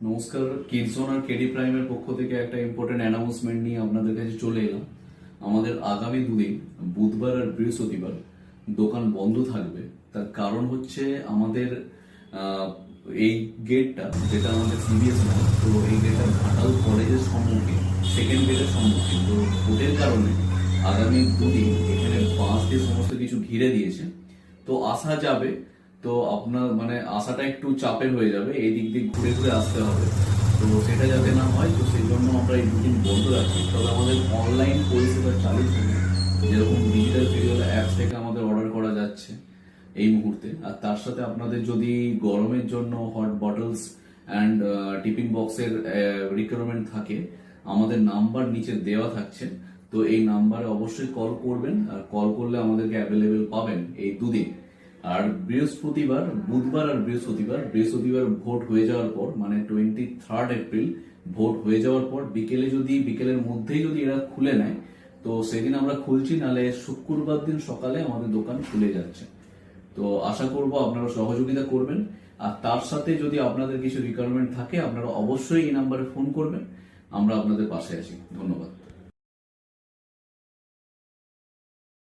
নমস্কার, কিডজোন আর কেডি প্রাইমের পক্ষ থেকে একটা ইম্পর্টেন্ট অ্যানাউন্সমেন্ট নিয়ে আপনাদের কাছে চলে এলাম। আমাদের আগামী দুদিন বুধবার আর বৃহস্পতিবার দোকান বন্ধ থাকবে। তার কারণ হচ্ছে আমাদের এই গেটটা, যেটা আমাদের সিবিএস মল, তো এই গেটটা ঘাটাল কলেজের সম্মুখীন, সেকেন্ড গেটের সম্মুখীন। তো ভোটের কারণে আগামী দুদিন এখানে বাঁশ দিয়ে সমস্ত কিছু ঘিরে দিয়েছে। তো আসা যাবে, তো আপনার মানে আসাটা একটু চাপের হয়ে যাবে, এই দিক দিয়ে ঘুরে ঘুরে আসতে হবে। তো সেটা যাতে না হয়, তো সেই জন্য আমরা এই দুদিন বন্ধ রাখি। তবে আমাদের অনলাইন পরিষেবা চালু থাকবে, যেরকম ডিজিটাল ফেরিওয়ালা অ্যাপস থেকে আমাদের অর্ডার করা যাচ্ছে এই মুহূর্তে। আর তার সাথে আপনাদের যদি গরমের জন্য হট বটলস অ্যান্ড টিফিন বক্সের রিকোয়ারমেন্ট থাকে, আমাদের নাম্বার নিচে দেওয়া থাকছে। তো এই নাম্বারে অবশ্যই কল করবেন, আর কল করলে আমাদেরকে অ্যাভেলেবেল পাবেন এই দুদিন। আর বুধবার আর বৃহস্পতিবার ভোট হয়ে যাওয়ার পর, মানে 23 এপ্রিল ভোট হয়ে যাওয়ার পর বিকেলের মধ্যেই যদি এরা খুলে নেয়, তো সেদিন আমরা খুলছি, নালে শুক্রবার দিন সকালে আমাদের দোকান খুলে যাচ্ছে। তো আশা করব আপনারা সহযোগিতা করবেন। আর তার সাথে যদি আপনাদের কিছু রিকোয়ারমেন্ট থাকে, আপনারা অবশ্যই এই নাম্বারে ফোন করবেন, আমরা আপনাদের পাশে আছি। ধন্যবাদ।